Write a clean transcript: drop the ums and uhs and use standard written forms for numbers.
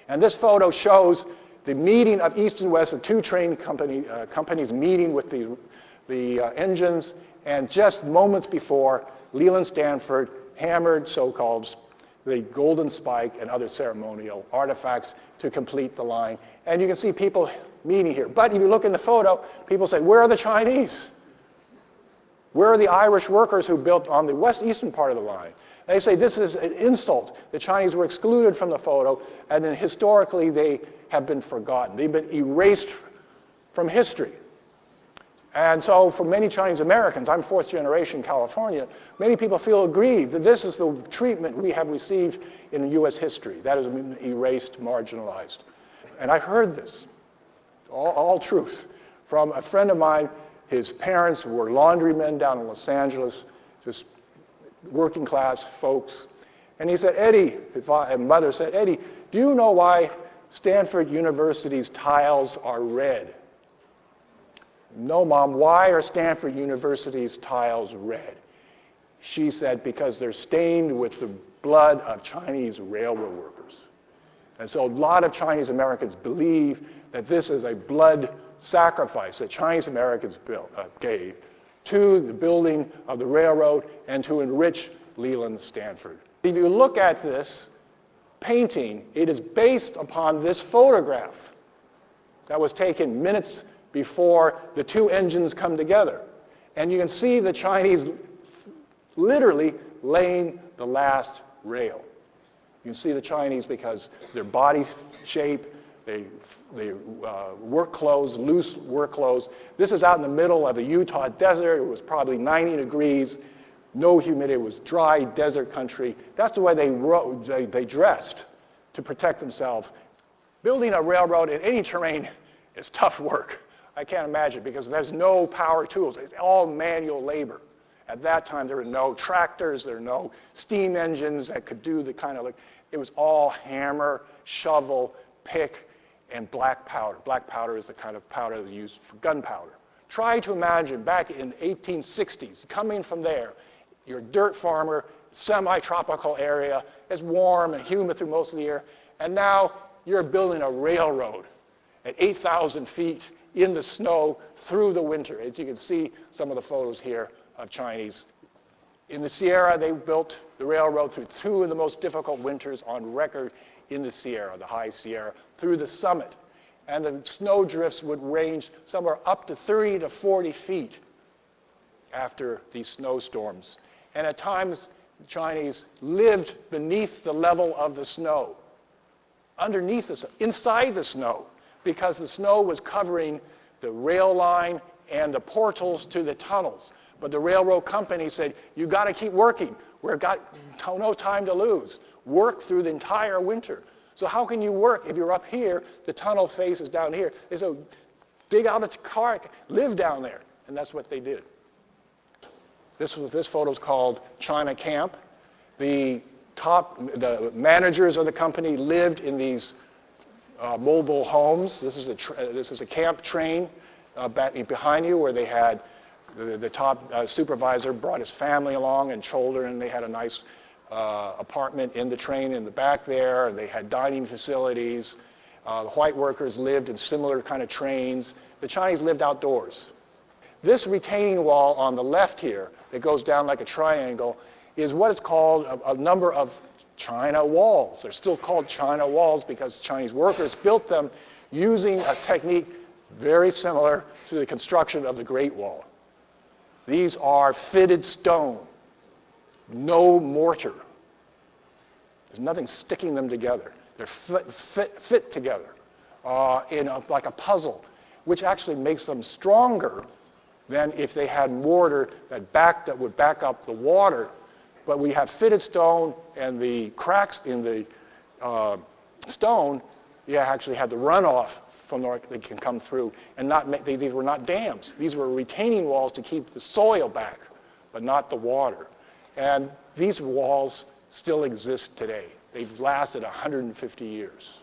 And this photo shows the meeting of East and West, the two train companies meeting with the engines, and just moments before, Leland Stanford hammered so-called the golden spike and other ceremonial artifacts to complete the line. And you can see people meeting here. But if you look in the photo, people say, where are the Chinese? Where are the Irish workers who built on the eastern part of the line? They say this is an insult. The Chinese were excluded from the photo, and then historically they have been forgotten. They've been erased from history. And so for many Chinese Americans, I'm fourth generation California, many people feel aggrieved that this is the treatment we have received in U.S. history. That has been erased, marginalized. And I heard this, all truth, from a friend of mine. His parents were laundrymen down in Los Angeles, just working class folks. And he said, Eddie, and mother said, Eddie, do you know why Stanford University's tiles are red? No, Mom, why are Stanford University's tiles red? She said, because they're stained with the blood of Chinese railroad workers. And so a lot of Chinese Americans believe that this is a blood sacrifice that Chinese Americans gave to the building of the railroad and to enrich Leland Stanford. If you look at this painting, it is based upon this photograph that was taken minutes before the two engines come together. And you can see the Chinese literally laying the last rail. You can see the Chinese because their body shape, they work clothes, loose work clothes. This is out in the middle of the Utah desert. It was probably 90 degrees, no humidity. It was dry desert country. That's the way they dressed to protect themselves. Building a railroad in any terrain is tough work. I can't imagine, because there's no power tools. It's all manual labor. At that time, there were no tractors, there were no steam engines that could do the kind of, it was all hammer, shovel, pick, and black powder. Black powder is the kind of powder they used for gunpowder. Try to imagine back in the 1860s, coming from there, you're a dirt farmer, semi-tropical area, it's warm and humid through most of the year, and now you're building a railroad at 8,000 feet in the snow through the winter. As you can see some of the photos here of Chinese. In the Sierra, they built the railroad through two of the most difficult winters on record in the Sierra, the high Sierra, through the summit. And the snow drifts would range somewhere up to 30 to 40 feet after these snowstorms. And at times, the Chinese lived beneath the level of the snow, underneath the snow, inside the snow, because the snow was covering the rail line and the portals to the tunnels. But the railroad company said, you got to keep working. We've got no time to lose. Work through the entire winter. So how can you work if you're up here, the tunnel faces down here? They said, dig out a car, live down there. And that's what they did. This photo is called China Camp. The managers of the company lived in these mobile homes. This is a camp train behind you, where they had the top supervisor brought his family along and children, and they had a nice apartment in the train in the back there, and they had dining facilities. The white workers lived in similar kind of trains. The Chinese lived outdoors. This retaining wall on the left here that goes down like a triangle is what is called a number of China walls. They're still called China walls because Chinese workers built them using a technique very similar to the construction of the Great Wall. These are fitted stone, no mortar. There's nothing sticking them together. They're fit together like a puzzle, which actually makes them stronger than if they had mortar that would back up the water. But we have fitted stone, and the cracks in the stone, you actually had the runoff from the that can come through, and these were not dams. These were retaining walls to keep the soil back, but not the water. And these walls still exist today. They've lasted 150 years.